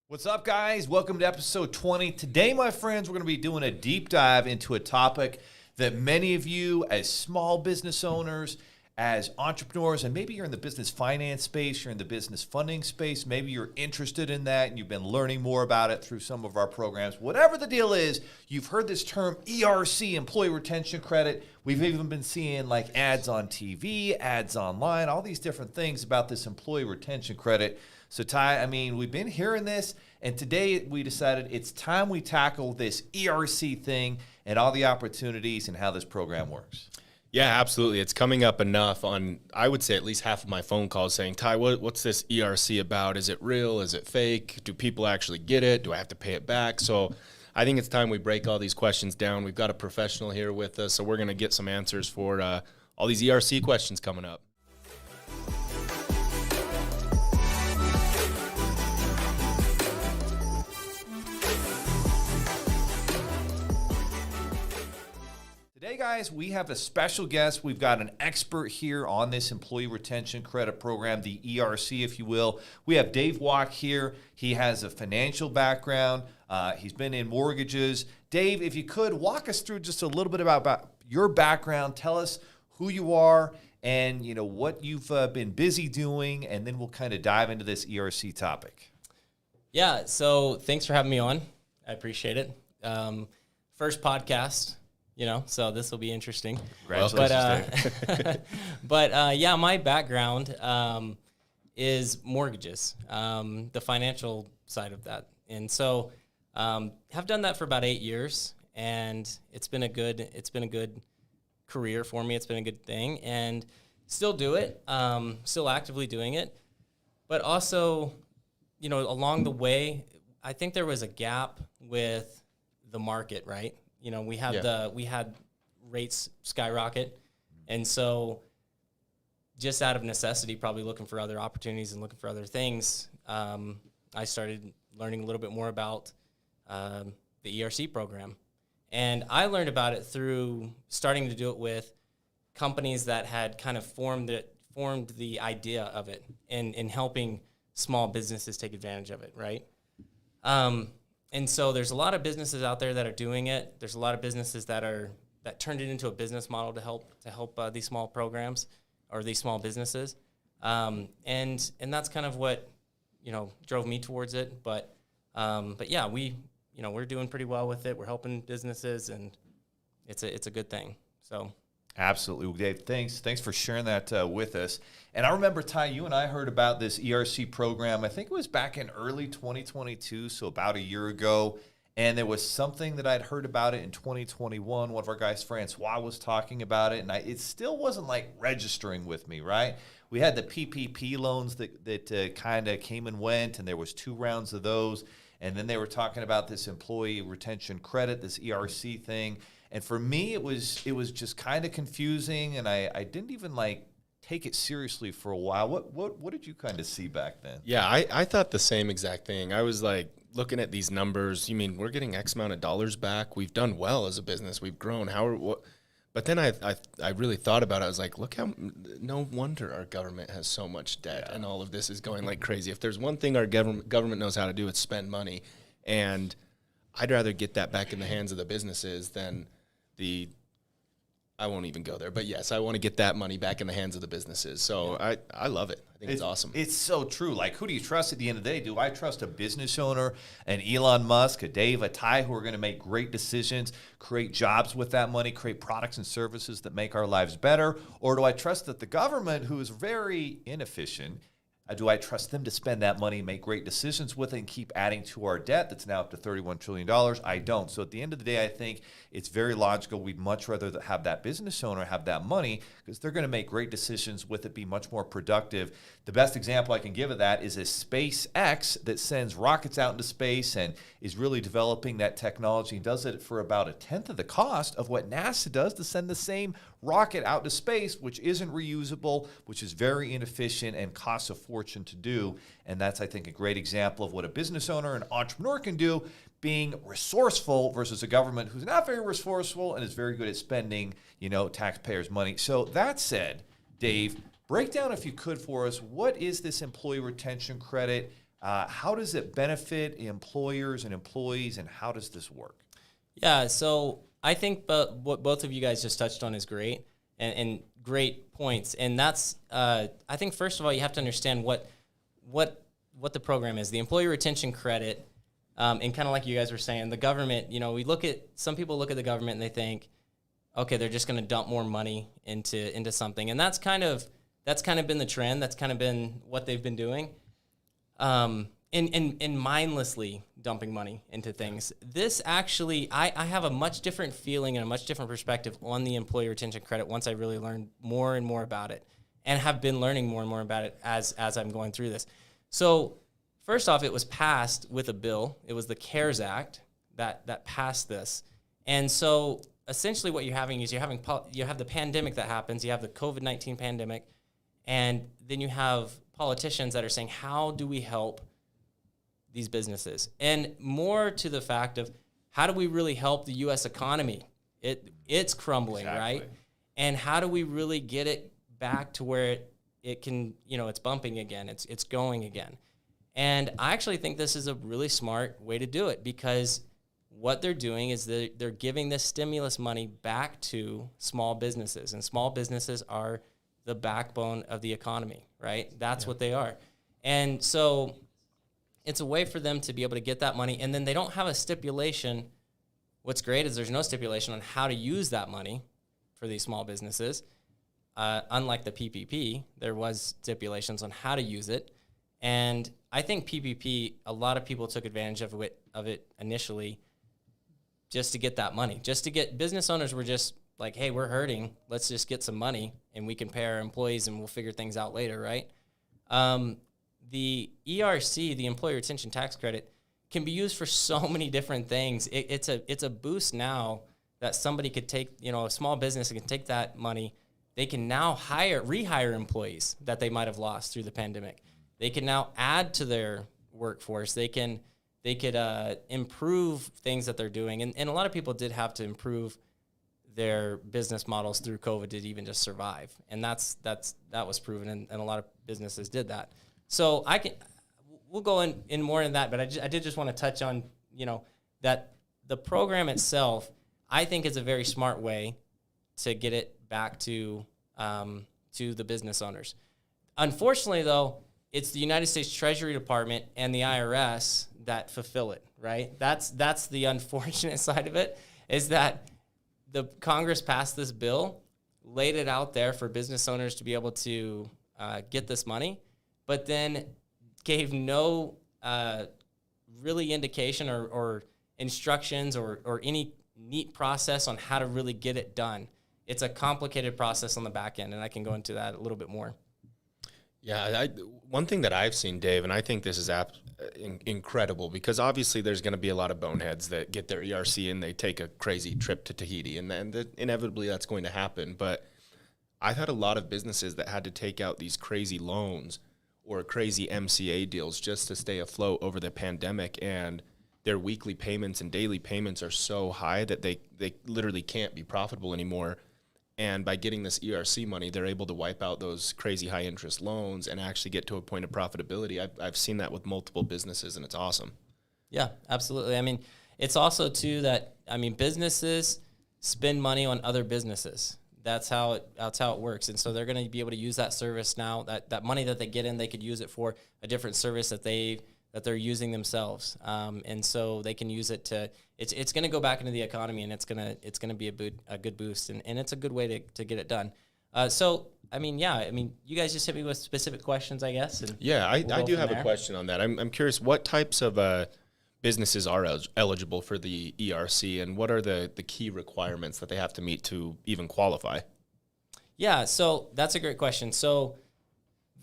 What's up, guys? Welcome to episode 20. Today, my friends, we're going to be doing a deep dive into a topic that many of you as small business owners, as entrepreneurs, and maybe you're in the business finance space, you're in the business funding space, maybe you're interested in that and you've been learning more about it through some of our programs. Whatever the deal is, you've heard this term ERC, Employee Retention Credit. We've even been seeing like ads on TV, ads online, all these different things about this Employee Retention Credit. So Ty, we've been hearing this, and today we decided it's time we tackle this ERC thing and all the opportunities and how this program works. Yeah, absolutely. It's coming up enough on, I would say, at least half of my phone calls saying, Ty, what's this ERC about? Is it real? Is it fake? Do people actually get it? Do I have to pay it back? So I think it's time we break all these questions down. We've got a professional here with us, so we're going to get some answers for all these ERC questions coming up. Today, guys, we have a special guest. We've got an expert here on this Employee Retention Credit Program, the ERC, if you will. We have Dave Walk here. He has a financial background. He's been in mortgages. Dave, if you could, walk us through just a little bit about your background. Tell us who you are and what you've been busy doing, and then we'll kind of dive into this ERC topic. Yeah, so thanks for having me on. I appreciate it. First podcast. So this will be interesting. Congratulations. But yeah, my background is mortgages, the financial side of that. And so have done that for about 8 years, and it's been a good career for me. It's been a good thing, and still do it, still actively doing it. But also, along the way, I think there was a gap with the market, right? We had rates skyrocket, and so just out of necessity, probably looking for other opportunities and looking for other things, I started learning a little bit more about the ERC program, and I learned about it through starting to do it with companies that had kind of formed the idea of it, and in helping small businesses take advantage of it, right? And so there's a lot of businesses out there that are doing it. There's a lot of businesses that turned it into a business model to help these small programs or these small businesses. And that's kind of what, drove me towards it. But yeah, we're doing pretty well with it. We're helping businesses, and it's a good thing. So. Absolutely, Dave. Thanks for sharing that with us. And I remember, Ty, you and I heard about this ERC program. I think it was back in early 2022, so about a year ago. And there was something that I'd heard about it in 2021. One of our guys, Francois, was talking about it, and it still wasn't like registering with me, right? We had the PPP loans that kind of came and went, and there was 2 rounds of those. And then they were talking about this employee retention credit, this ERC thing. And for me, it was just kind of confusing, and I didn't even take it seriously for a while. What did you kind of see back then? Yeah, I thought the same exact thing. I was like looking at these numbers. You mean we're getting X amount of dollars back? We've done well as a business. We've grown. But then I really thought about it. I was like, look how no wonder our government has so much debt, and all of this is going like crazy. If there's one thing our government knows how to do, it's spend money, and I'd rather get that back in the hands of the businesses than I won't even go there, but yes, I want to get that money back in the hands of the businesses. So I love it. I think it's awesome. It's so true. Like, who do you trust at the end of the day? Do I trust a business owner, an Elon Musk, a Dave, a Ty, who are going to make great decisions, create jobs with that money, create products and services that make our lives better? Or do I trust that the government, who is very inefficient, do I trust them to spend that money, make great decisions with it, and keep adding to our debt that's now up to $31 trillion? I don't. So at the end of the day, I think it's very logical. We'd much rather have that business owner have that money because they're going to make great decisions with it, be much more productive. The best example I can give of that is a SpaceX that sends rockets out into space and is really developing that technology and does it for about 1/10 of the cost of what NASA does to send the same rocket out to space, which isn't reusable, which is very inefficient and costs a fortune to do. And that's, I think, a great example of what a business owner and entrepreneur can do, being resourceful versus a government who's not very resourceful and is very good at spending, taxpayers' money. So that said, Dave, break down, if you could, for us, what is this employee retention credit? How does it benefit employers and employees, and how does this work? Yeah, so I think what both of you guys just touched on is great and great points. And that's, I think, first of all, you have to understand what the program is. The employee retention credit, and kind of like you guys were saying, the government, some people look at the government and they think, okay, they're just going to dump more money into something. And that's kind of been the trend. That's kind of been what they've been doing. In mindlessly dumping money into things. This actually, I have a much different feeling and a much different perspective on the employee retention credit once I really learned more and more about it, and have been learning more and more about it as I'm going through this. So first off, it was passed with a bill. It was the CARES Act that passed this. And so essentially what you're having is you have the pandemic that happens, you have the COVID-19 pandemic, and then you have politicians that are saying, how do we help these businesses? And more to the fact of, how do we really help the U.S. economy? It's crumbling, exactly. Right? And how do we really get it back to where it can, it's bumping again, it's going again. And I actually think this is a really smart way to do it, because what they're doing is they're giving this stimulus money back to small businesses, and small businesses are the backbone of the economy, right? That's what they are. And so it's a way for them to be able to get that money, and then they don't have a stipulation. What's great is there's no stipulation on how to use that money for these small businesses. Unlike the PPP, there was stipulations on how to use it. And I think PPP, a lot of people took advantage of it initially just to get that money. Business owners were just like, hey, we're hurting. Let's just get some money, and we can pay our employees, and we'll figure things out later, right? The ERC, the Employee Retention Tax Credit, can be used for so many different things. It's a boost now that somebody could take, a small business can take that money. They can now rehire employees that they might have lost through the pandemic. They can now add to their workforce. They could improve things that they're doing. And a lot of people did have to improve their business models through COVID to even just survive. And that was proven, and a lot of businesses did that. So we'll go in more in that, but I did just want to touch on, that the program itself, I think, is a very smart way to get it back to the business owners. Unfortunately, though, it's the United States Treasury Department and the IRS that fulfill it, right? That's the unfortunate side of it, is that the Congress passed this bill, laid it out there for business owners to be able to get this money, but then gave no really indication or instructions or any neat process on how to really get it done. It's a complicated process on the back end, and I can go into that a little bit more. Yeah, one thing that I've seen, Dave, and I think this is incredible, because obviously there's going to be a lot of boneheads that get their ERC and they take a crazy trip to Tahiti, and inevitably that's going to happen. But I've had a lot of businesses that had to take out these crazy loans or crazy MCA deals just to stay afloat over the pandemic, and their weekly payments and daily payments are so high that they literally can't be profitable anymore. And by getting this ERC money, they're able to wipe out those crazy high interest loans and actually get to a point of profitability. I've seen that with multiple businesses, and it's awesome. Yeah, absolutely. I mean, it's also too that, businesses spend money on other businesses. That's how it works. And so they're going to be able to use that service now. That money that they get in, they could use it for a different service that they're using themselves. And so they can use it to. It's going to go back into the economy, and it's going to be a good boost, and it's a good way to get it done. You guys just hit me with specific questions, I guess. And I do have a question on that. I'm curious, what types of businesses are eligible for the ERC, and what are the key requirements that they have to meet to even qualify? Yeah, so that's a great question. So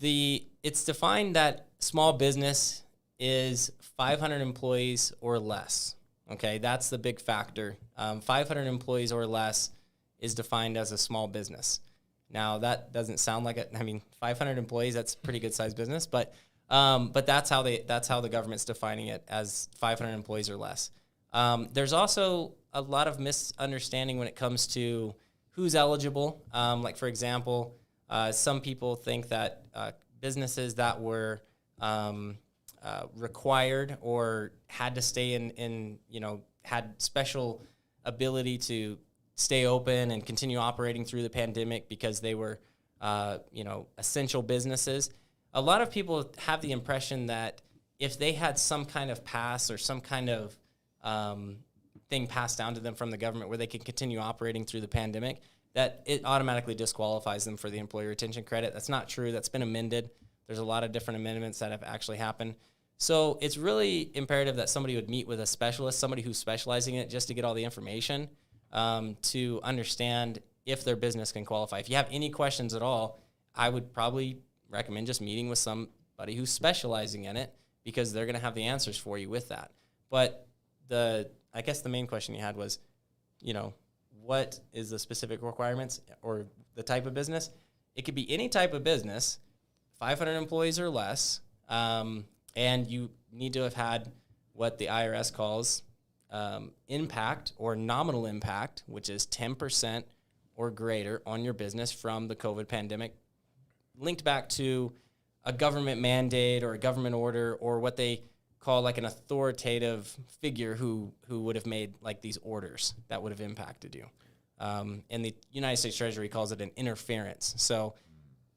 it's defined that small business is 500 employees or less. Okay, that's the big factor. 500 employees or less is defined as a small business. Now, that doesn't sound like 500 employees, that's a pretty good sized business, but that's how the government's defining it, as 500 employees or less. There's also a lot of misunderstanding when it comes to who's eligible. Like, for example, some people think that businesses that were required or had to stay in, had special ability to stay open and continue operating through the pandemic because they were, essential businesses. A lot of people have the impression that if they had some kind of pass or some kind of thing passed down to them from the government where they can continue operating through the pandemic, that it automatically disqualifies them for the employee retention credit. That's not true. That's been amended. There's a lot of different amendments that have actually happened. So it's really imperative that somebody would meet with a specialist, somebody who's specializing in it, just to get all the information to understand if their business can qualify. If you have any questions at all, I would probably recommend just meeting with somebody who's specializing in it, because they're going to have the answers for you with that. But I guess the main question you had was, what is the specific requirements or the type of business? It could be any type of business, 500 employees or less, and you need to have had what the IRS calls impact or nominal impact, which is 10% or greater on your business from the COVID pandemic, linked back to a government mandate or a government order, or what they call like an authoritative figure who would have made like these orders that would have impacted you. And the United States Treasury calls it an interference. So,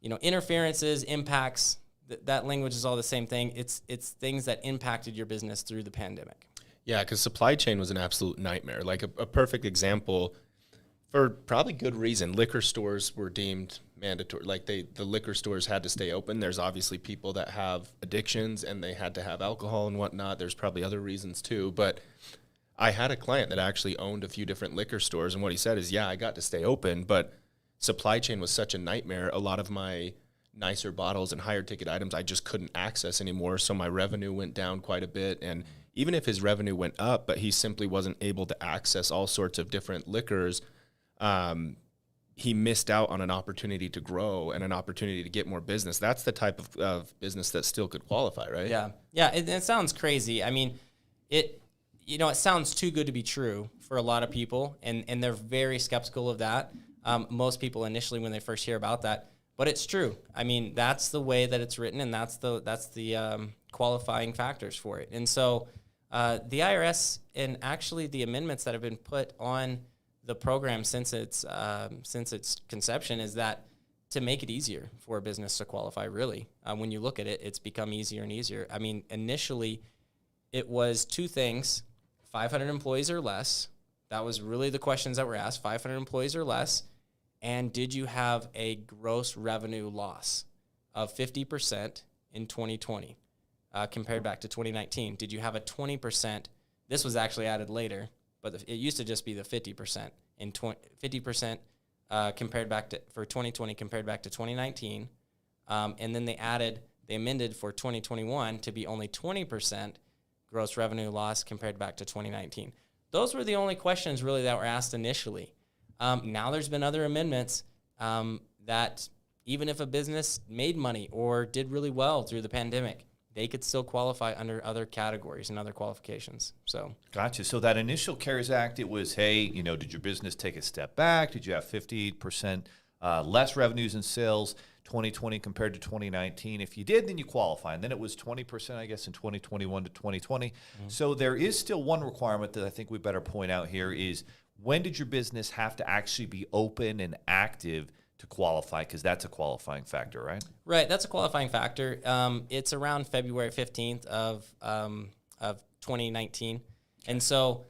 interferences, impacts, that language is all the same thing. It's things that impacted your business through the pandemic. Yeah, because supply chain was an absolute nightmare. Like a perfect example, for probably good reason, liquor stores were deemed mandatory. Like the liquor stores had to stay open. There's obviously people that have addictions and they had to have alcohol and whatnot. There's probably other reasons too. But I had a client that actually owned a few different liquor stores, and what he said is, yeah, I got to stay open, but supply chain was such a nightmare. A lot of my nicer bottles and higher ticket items I just couldn't access anymore, so my revenue went down quite a bit. And even if his revenue went up, but he simply wasn't able to access all sorts of different liquors, he missed out on an opportunity to grow and an opportunity to get more business. That's the type of business that still could qualify, right? Yeah. It sounds crazy. I mean, it sounds too good to be true for a lot of people, and they're very skeptical of that. Most people initially when they first hear about that, but it's true. I mean, that's the way that it's written, and that's the qualifying factors for it. And so the IRS, and actually the amendments that have been put on the program since its conception, is that to make it easier for a business to qualify. Really, when you look at it, it's become easier and easier. I mean, initially it was two things: 500 employees or less. That was really the questions that were asked: 500 employees or less, and did you have a gross revenue loss of 50% in 2020 compared back to 2019? Did you have a 20%? This was actually added later, but it used to just be the 50% in 50% compared back to for 2020 compared back to 2019, and then they amended for 2021 to be only 20% gross revenue loss compared back to 2019. Those were the only questions really that were asked initially. Now there's been other amendments that even if a business made money or did really well through the pandemic, they could still qualify under other categories and other qualifications. So, gotcha. So that initial CARES Act, it was, hey, did your business take a step back? Did you have 50% less revenues and sales 2020 compared to 2019? If you did, then you qualify. And then it was 20%, I guess, in 2021 to 2020. Mm-hmm. So there is still one requirement that I think we better point out here is, when did your business have to actually be open and active to qualify? Because that's a qualifying factor, right? Right, that's a qualifying factor. It's around February 15th of 2019, and so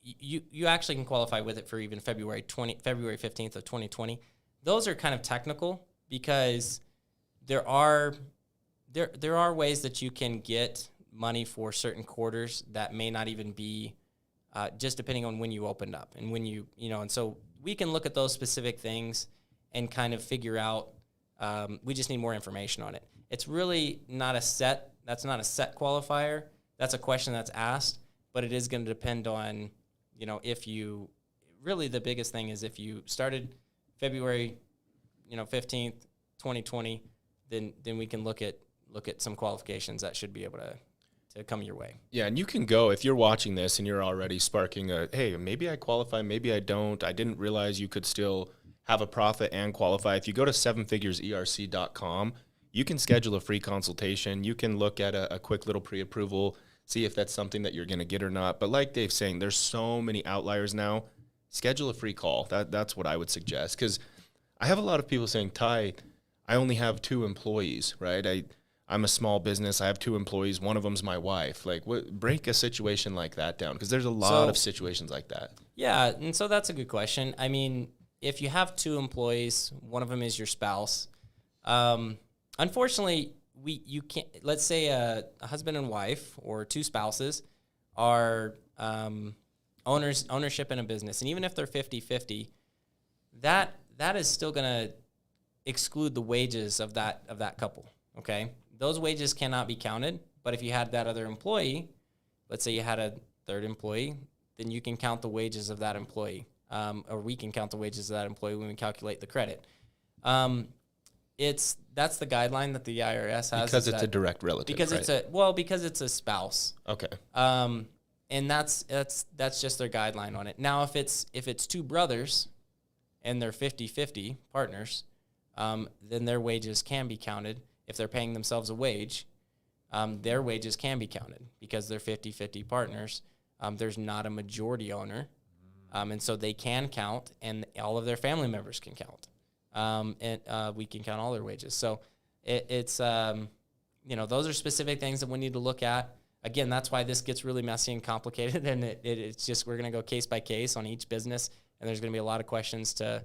you actually can qualify with it for even February 15th of 2020. Those are kind of technical because there are ways that you can get money for certain quarters that may not even be just depending on when you opened up and when and so we can look at those specific things and kind of figure out, we just need more information on it. It's really that's not a set qualifier. That's a question that's asked, but it is going to depend on, really the biggest thing is if you started February, 15th, 2020, then we can look at some qualifications that should be able to come your way. Yeah, and you can go, if you're watching this and you're already sparking hey, maybe I qualify, maybe I don't. I didn't realize you could still have a profit and qualify. If you go to sevenfigureserc.com, you can schedule a free consultation. You can look at a quick little pre-approval, see if that's something that you're going to get or not. But like Dave's saying, there's so many outliers now. Schedule a free call. That's what I would suggest, because I have a lot of people saying, Ty, I only have 2 employees, right? I'm a small business. I have 2 employees. One of them's my wife. Like, break a situation like that down, because there's a lot of situations like that. Yeah, and so that's a good question. I mean, if you have 2 employees, one of them is your spouse. Unfortunately, you can't. Let's say a husband and wife or 2 spouses are ownership in a business, and even if they're 50-50, that is still going to exclude the wages of that couple. Okay, those wages cannot be counted. But if you had that other employee, let's say you had a 3rd employee, then you can count the wages of that employee, or we can count the wages of that employee when we calculate the credit. That's the guideline that the IRS has, because it's a direct relative. Because right? because it's a spouse. Okay. And that's just their guideline on it. Now, if it's 2 brothers and they're 50-50 partners, then their wages can be counted. If they're paying themselves a wage, their wages can be counted because they're 50-50 partners. There's not a majority owner, and so they can count, and all of their family members can count. And we can count all their wages. So it's those are specific things that we need to look at. Again, that's why this gets really messy and complicated, and it's just we're going to go case by case on each business, and there's going to be a lot of questions to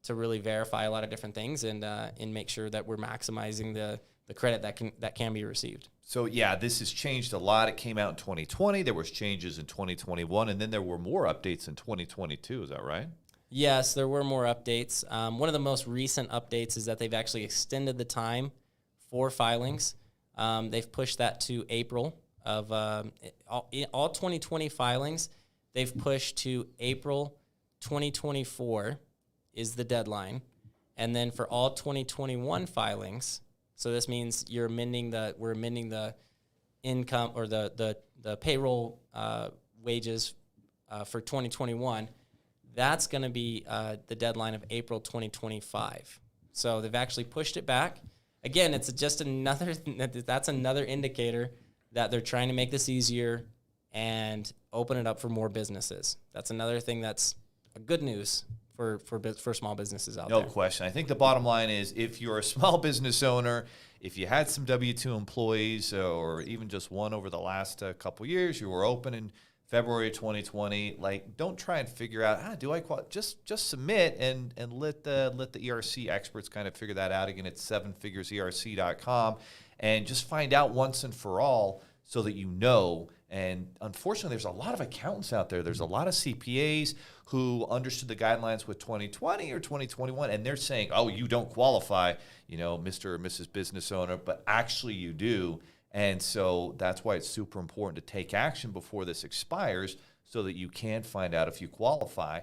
really verify a lot of different things and make sure that we're maximizing the credit that can be received. So yeah, this has changed a lot. It came out in 2020. There was changes in 2021, and then there were more updates in 2022. Is that right? Yes, there were more updates. One of the most recent updates is that they've actually extended the time for filings. They've pushed that to April of all 2020 filings. They've pushed to April 2024 is the deadline. And then for all 2021 filings, so this means we're amending the income or the payroll wages for 2021. That's going to be the deadline of April 2025. So they've actually pushed it back. Again, it's just that's another indicator that they're trying to make this easier and open it up for more businesses. That's another thing that's a good news for small businesses out there. No question. I think the bottom line is if you're a small business owner, if you had some W-2 employees or even just one over the last couple years, you were open in February 2020, like don't try and figure out, do I qualify? Just submit and let the ERC experts kind of figure that out. Again, it's 7figureserc.com, and just find out once and for all so that you know. And unfortunately, there's a lot of accountants out there. There's a lot of CPAs who understood the guidelines with 2020 or 2021, and they're saying, oh, you don't qualify, Mr. or Mrs. Business Owner, but actually you do. And so that's why it's super important to take action before this expires so that you can find out if you qualify.